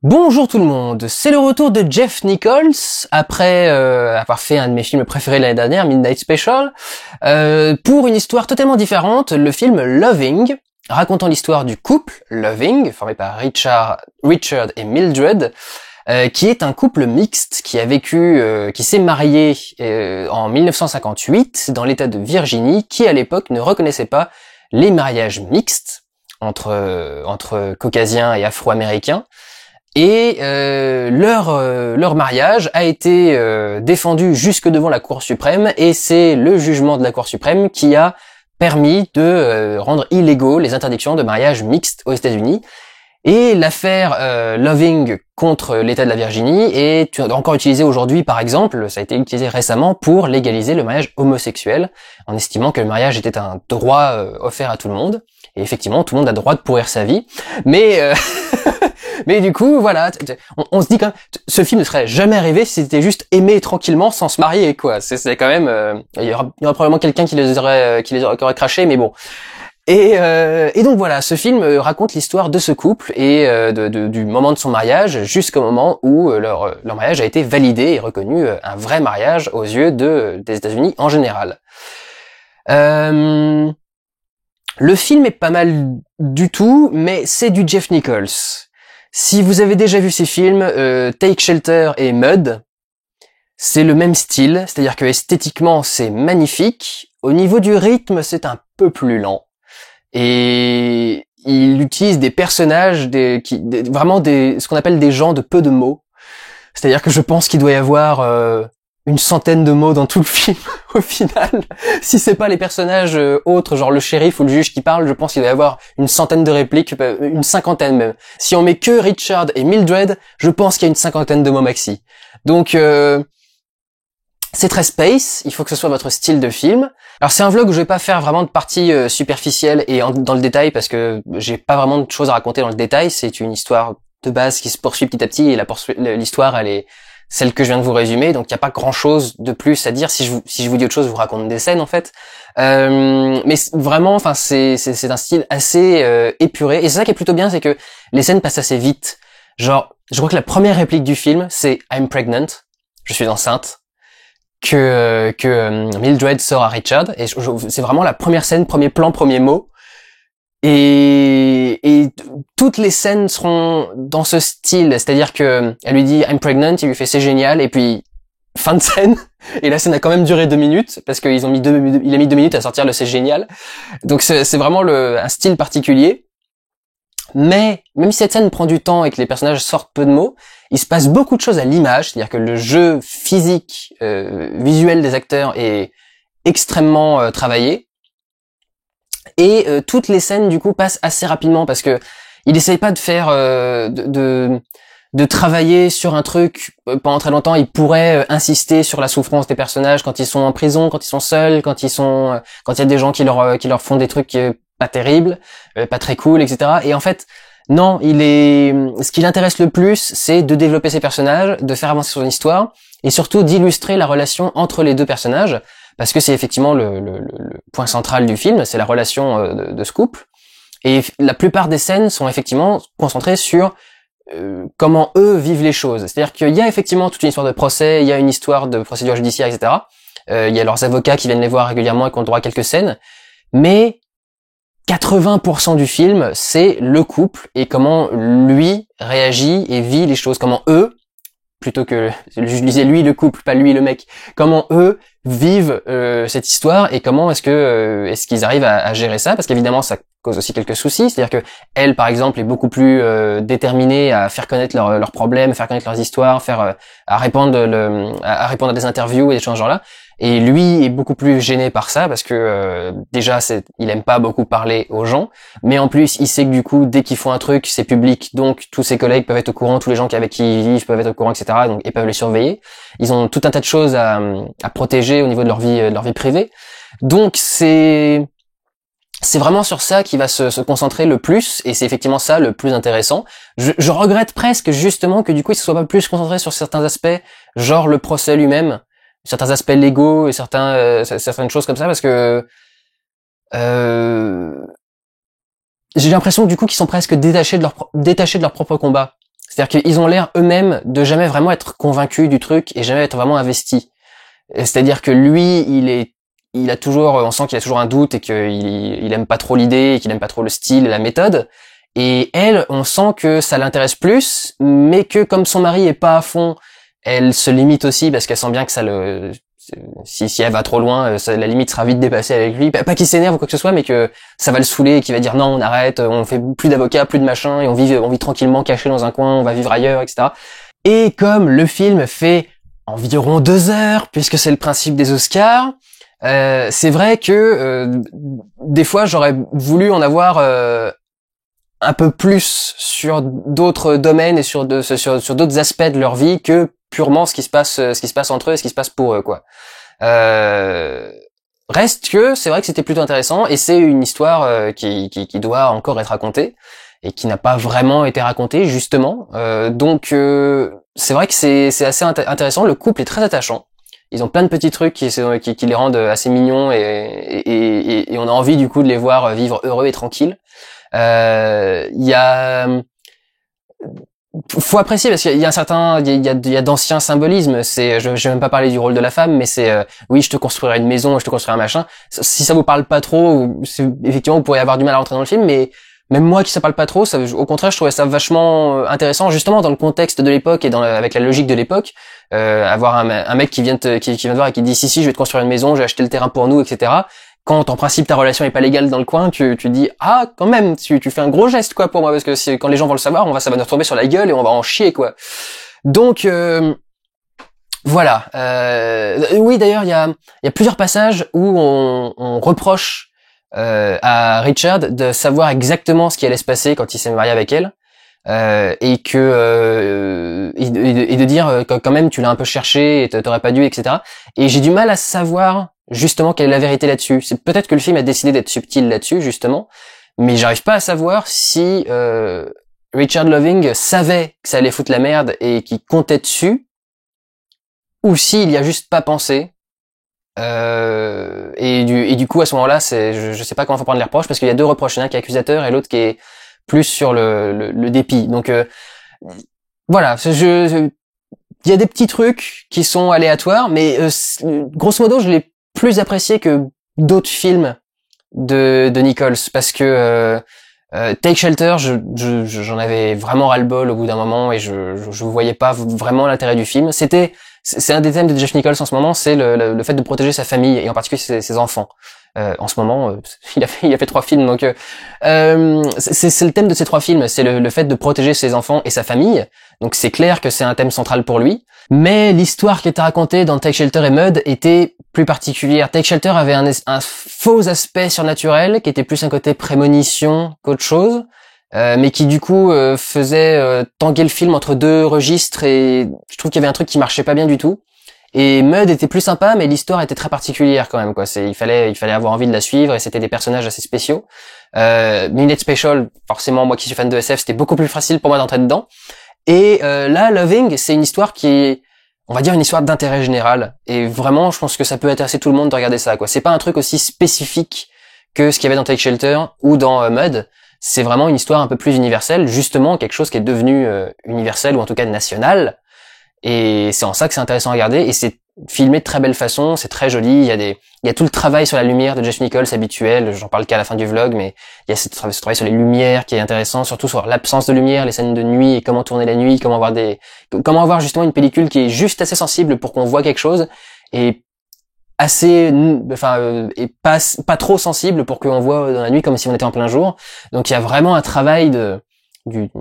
Bonjour tout le monde, c'est le retour de Jeff Nichols, après avoir fait un de mes films préférés l'année dernière, Midnight Special, pour une histoire totalement différente, le film Loving, racontant l'histoire du couple Loving, formé par Richard et Mildred, qui est un couple mixte qui a vécu, qui s'est marié en 1958 dans l'État de Virginie, qui à l'époque ne reconnaissait pas les mariages mixtes entre caucasiens et afro-américains. Et leur mariage a été défendu jusque devant la Cour suprême, et c'est le jugement de la Cour suprême qui a permis de rendre illégaux les interdictions de mariage mixte aux États-Unis. Et l'affaire Loving contre l'État de la Virginie est encore utilisée aujourd'hui, par exemple, ça a été utilisé récemment pour légaliser le mariage homosexuel, en estimant que le mariage était un droit offert à tout le monde. Et effectivement, tout le monde a le droit de pourrir sa vie, mais mais du coup, voilà, on se dit quand même, ce film ne serait jamais arrivé si c'était juste aimé tranquillement sans se marier, quoi. C'est quand même, il y aura probablement quelqu'un qui les aurait crachés, mais bon. Et donc voilà, ce film raconte l'histoire de ce couple et du moment de son mariage jusqu'au moment où leur mariage a été validé et reconnu un vrai mariage aux yeux des États-Unis en général. Le film est pas mal du tout, mais c'est du Jeff Nichols. Si vous avez déjà vu ces films, Take Shelter et Mud, c'est le même style, c'est-à-dire que esthétiquement c'est magnifique, au niveau du rythme c'est un peu plus lent. Et il utilise des personnages, ce qu'on appelle des gens de peu de mots. C'est-à-dire que je pense qu'il doit y avoir une centaine de mots dans tout le film, au final. Si c'est pas les personnages autres, genre le shérif ou le juge qui parle, je pense qu'il doit y avoir une centaine de répliques, une cinquantaine même. Si on met que Richard et Mildred, je pense qu'il y a une cinquantaine de mots maxi. Donc, c'est très space, il faut que ce soit votre style de film. Alors c'est un vlog où je vais pas faire vraiment de parties superficielles et dans le détail, parce que j'ai pas vraiment de choses à raconter dans le détail, c'est une histoire de base qui se poursuit petit à petit, et l'histoire elle est celle que je viens de vous résumer, donc il y a pas grand chose de plus à dire. Si je vous dis autre chose, je vous raconte des scènes en fait. Mais vraiment, enfin c'est un style assez épuré, et c'est ça qui est plutôt bien, c'est que les scènes passent assez vite. Genre, je crois que la première réplique du film c'est I'm pregnant, je suis enceinte, que Mildred sort à Richard, et c'est vraiment la première scène, premier plan, premier mot. Et toutes les scènes seront dans ce style, c'est-à-dire que elle lui dit I'm pregnant, il lui fait c'est génial, et puis fin de scène. Et la scène a quand même duré 2 minutes parce il a mis 2 minutes à sortir le c'est génial. Donc c'est vraiment un style particulier. Mais même si cette scène prend du temps et que les personnages sortent peu de mots, il se passe beaucoup de choses à l'image, c'est-à-dire que le jeu physique, visuel des acteurs est extrêmement travaillé. Et toutes les scènes du coup passent assez rapidement, parce que il essaye pas de faire de travailler sur un truc pendant très longtemps. Il pourrait insister sur la souffrance des personnages quand ils sont en prison, quand ils sont seuls, quand il y a des gens qui leur font des trucs pas terribles, pas très cool, etc. Et en fait, non, ce qui l'intéresse le plus, c'est de développer ses personnages, de faire avancer son histoire, et surtout d'illustrer la relation entre les deux personnages, parce que c'est effectivement le point central du film, c'est la relation de ce couple. Et la plupart des scènes sont effectivement concentrées sur comment eux vivent les choses. C'est-à-dire qu'il y a effectivement toute une histoire de procès, il y a une histoire de procédure judiciaire, etc. Il y a leurs avocats qui viennent les voir régulièrement et qui ont droit à quelques scènes, mais 80% du film, c'est le couple et comment lui réagit et vit les choses, comment eux, plutôt que je disais lui le couple, pas lui le mec, comment eux vivent cette histoire, et comment est-ce qu'ils arrivent à gérer ça, parce qu'évidemment ça cause aussi quelques soucis. C'est-à-dire que elle, par exemple, est beaucoup plus déterminée à faire connaître leurs problèmes, à faire connaître leurs histoires, à répondre à des interviews et des choses genre là. Et lui est beaucoup plus gêné par ça, parce que déjà il aime pas beaucoup parler aux gens, mais en plus il sait que du coup dès qu'ils font un truc c'est public, donc tous ses collègues peuvent être au courant, tous les gens avec qui ils vivent peuvent être au courant, etc. Donc, et peuvent les surveiller. Ils ont tout un tas de choses à protéger au niveau de leur vie privée. Donc c'est vraiment sur ça qu'il va se concentrer le plus, et c'est effectivement ça le plus intéressant. Je regrette presque justement que du coup il se soit pas plus concentré sur certains aspects, genre le procès lui-même, certains aspects légaux et certaines choses comme ça, parce que j'ai l'impression du coup qu'ils sont presque détachés de leur propre combat. C'est-à-dire qu'ils ont l'air eux-mêmes de jamais vraiment être convaincus du truc et jamais être vraiment investis. C'est-à-dire que lui, il a toujours, on sent qu'il a toujours un doute et qu'il aime pas trop l'idée et qu'il aime pas trop le style et la méthode. Et elle, on sent que ça l'intéresse plus, mais que comme son mari est pas à fond, elle se limite aussi parce qu'elle sent bien que si elle va trop loin, la limite sera vite dépassée avec lui. Pas qu'il s'énerve ou quoi que ce soit, mais que ça va le saouler et qu'il va dire non, on arrête, on fait plus d'avocats, plus de machin, et on vit tranquillement caché dans un coin, on va vivre ailleurs, etc. Et comme le film fait environ 2 heures, puisque c'est le principe des Oscars, c'est vrai que des fois j'aurais voulu en avoir un peu plus sur d'autres domaines et sur d'autres aspects de leur vie que purement ce qui se passe entre eux et ce qui se passe pour eux, quoi. Reste que c'est vrai que c'était plutôt intéressant et c'est une histoire qui doit encore être racontée et qui n'a pas vraiment été racontée justement. Donc c'est vrai que c'est assez intéressant. Le couple est très attachant. Ils ont plein de petits trucs qui les rendent assez mignons et on a envie du coup de les voir vivre heureux et tranquilles. Faut apprécier parce qu'il y a il y a d'anciens symbolismes. Je vais même pas parler du rôle de la femme, mais oui, je te construirai une maison, je te construirai un machin. Si ça vous parle pas trop, effectivement, vous pourriez avoir du mal à rentrer dans le film, mais même moi qui ça parle pas trop, au contraire, je trouvais ça vachement intéressant, justement dans le contexte de l'époque et avec la logique de l'époque. Avoir un mec qui vient te voir et qui dit si je vais te construire une maison, j'ai acheté le terrain pour nous, etc. Quand en principe ta relation est pas légale dans le coin, tu dis ah quand même tu fais un gros geste quoi pour moi parce que quand les gens vont le savoir, ça va nous retomber sur la gueule et on va en chier quoi. Donc voilà. Oui d'ailleurs il y a plusieurs passages où on reproche à Richard de savoir exactement ce qui allait se passer quand il s'est marié avec elle. Et de dire que quand même tu l'as un peu cherché et t'aurais pas dû, etc. Et j'ai du mal à savoir justement quelle est la vérité là-dessus. C'est peut-être que le film a décidé d'être subtil là-dessus justement, mais j'arrive pas à savoir si Richard Loving savait que ça allait foutre la merde et qu'il comptait dessus, ou s'il y a juste pas pensé. Et du coup à ce moment-là, je sais pas comment faut prendre les reproches parce qu'il y a deux reproches, il y en a un qui est accusateur et l'autre qui est plus sur le dépit. Donc voilà, il y a des petits trucs qui sont aléatoires, mais grosso modo, je l'ai plus apprécié que d'autres films de Nichols parce que Take Shelter, j'en avais vraiment ras-le-bol au bout d'un moment et je voyais pas vraiment l'intérêt du film. C'est un des thèmes de Jeff Nichols en ce moment, c'est le fait de protéger sa famille et en particulier ses enfants. En ce moment, il a fait 3 films, donc c'est le thème de ces 3 films, c'est le fait de protéger ses enfants et sa famille. Donc c'est clair que c'est un thème central pour lui. Mais l'histoire qui était racontée dans Take Shelter et Mud était plus particulière. Take Shelter avait un faux aspect surnaturel qui était plus un côté prémonition qu'autre chose, mais qui du coup faisait tanguer le film entre deux registres et je trouve qu'il y avait un truc qui marchait pas bien du tout. Et Mud était plus sympa, mais l'histoire était très particulière quand même, quoi. Il fallait avoir envie de la suivre et c'était des personnages assez spéciaux. Midnight Special, forcément, moi qui suis fan de SF, c'était beaucoup plus facile pour moi d'entrer dedans. Et là, Loving, c'est une histoire qui est, on va dire, une histoire d'intérêt général. Et vraiment, je pense que ça peut intéresser tout le monde de regarder ça, quoi. C'est pas un truc aussi spécifique que ce qu'il y avait dans Take Shelter ou dans Mud. C'est vraiment une histoire un peu plus universelle, justement, quelque chose qui est devenu universel ou en tout cas national. Et c'est en ça que c'est intéressant à regarder et c'est filmé de très belle façon, c'est très joli, il y a tout le travail sur la lumière de Jeff Nichols habituel, j'en parle qu'à la fin du vlog, mais il y a ce travail sur les lumières qui est intéressant, surtout sur l'absence de lumière, les scènes de nuit et comment tourner la nuit, comment avoir justement une pellicule qui est juste assez sensible pour qu'on voit quelque chose et et pas trop sensible pour qu'on voit dans la nuit comme si on était en plein jour. Donc il y a vraiment un travail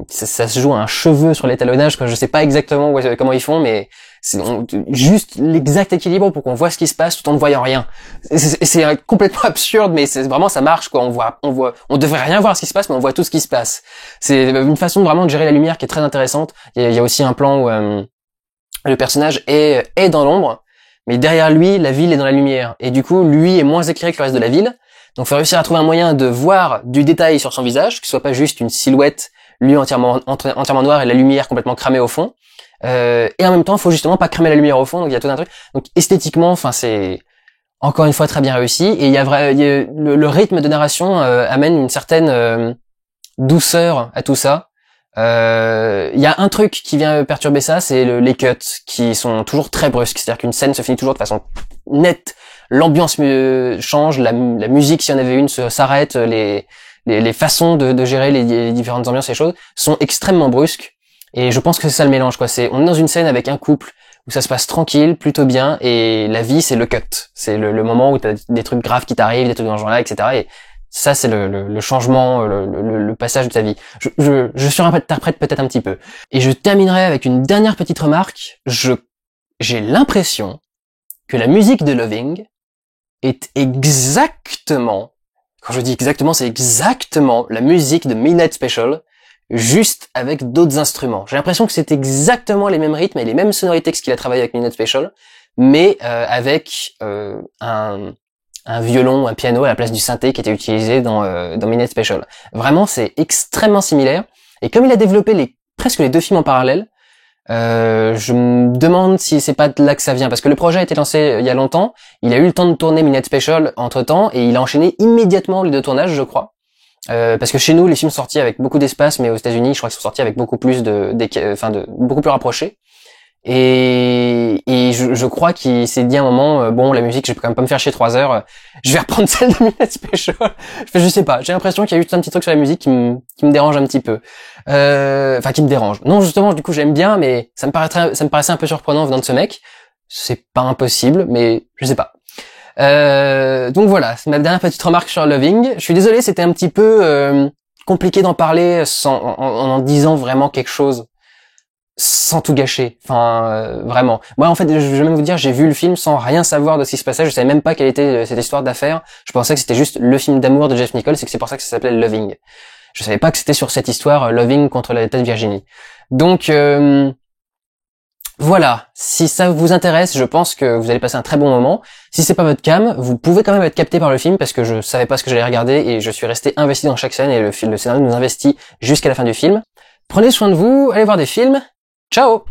ça se joue à un cheveu sur l'étalonnage, je sais pas exactement comment ils font, mais c'est juste l'exact équilibre pour qu'on voit ce qui se passe tout en ne voyant rien. C'est complètement absurde, mais c'est vraiment, ça marche, quoi. On devrait rien voir ce qui se passe, mais on voit tout ce qui se passe. C'est une façon vraiment de gérer la lumière qui est très intéressante. Il y a aussi un plan où le personnage est dans l'ombre, mais derrière lui, la ville est dans la lumière. Et du coup, lui est moins éclairé que le reste de la ville. Donc, faut réussir à trouver un moyen de voir du détail sur son visage, que ce soit pas juste une silhouette, lui entièrement noir et la lumière complètement cramée au fond. Et en même temps, il faut justement pas cramer la lumière au fond, donc il y a tout un truc. Donc esthétiquement, c'est encore une fois très bien réussi. Et le rythme de narration amène une certaine douceur à tout ça. Il y a un truc qui vient perturber ça, c'est les cuts qui sont toujours très brusques. C'est-à-dire qu'une scène se finit toujours de façon nette. L'ambiance change, la musique, s'il y en avait une, s'arrête. Les façons de gérer les différentes ambiances et les choses sont extrêmement brusques. Et je pense que c'est ça le mélange, quoi. On est dans une scène avec un couple où ça se passe tranquille, plutôt bien, et la vie, c'est le cut. C'est le moment où t'as des trucs graves qui t'arrivent, des trucs dans ce genre-là, etc. Et ça, c'est le changement, le passage de ta vie. Je surinterprète peut-être un petit peu. Et je terminerai avec une dernière petite remarque. J'ai l'impression que la musique de Loving est exactement, quand je dis exactement, c'est exactement la musique de Midnight Special, juste avec d'autres instruments. J'ai l'impression que c'est exactement les mêmes rythmes et les mêmes sonorités que ce qu'il a travaillé avec Midnight Special, mais avec un violon, un piano à la place du synthé qui était utilisé dans Midnight Special. Vraiment, c'est extrêmement similaire. Et comme il a développé presque les deux films en parallèle, je me demande si c'est pas de là que ça vient, parce que le projet a été lancé il y a longtemps, il a eu le temps de tourner Midnight Special entre-temps, et il a enchaîné immédiatement les deux tournages, je crois. Parce que chez nous, les films sont sortis avec beaucoup d'espace, mais aux États-Unis, je crois qu'ils sont sortis avec beaucoup plus beaucoup plus rapprochés. Et je crois qu'il s'est dit à un moment, bon, la musique, je peux quand même pas me faire chier 3 heures, je vais reprendre celle de Midnight Special. Je sais pas, j'ai l'impression qu'il y a juste un petit truc sur la musique qui me dérange un petit peu. Qui me dérange. Non, justement, du coup, j'aime bien, mais ça me paraissait un peu surprenant venant de ce mec. C'est pas impossible, mais je sais pas. Donc voilà, c'est ma dernière petite remarque sur Loving. Je suis désolé, c'était un petit peu compliqué d'en parler en disant vraiment quelque chose sans tout gâcher. Enfin, vraiment. Moi, en fait, je vais même vous dire, j'ai vu le film sans rien savoir de ce qui se passait. Je savais même pas quelle était cette histoire d'affaires. Je pensais que c'était juste le film d'amour de Jeff Nichols et que c'est pour ça que ça s'appelait Loving. Je savais pas que c'était sur cette histoire Loving contre l'État de Virginie. Donc voilà, si ça vous intéresse, je pense que vous allez passer un très bon moment. Si c'est pas votre cam, vous pouvez quand même être capté par le film parce que je savais pas ce que j'allais regarder et je suis resté investi dans chaque scène et le scénario nous investit jusqu'à la fin du film. Prenez soin de vous, allez voir des films. Ciao!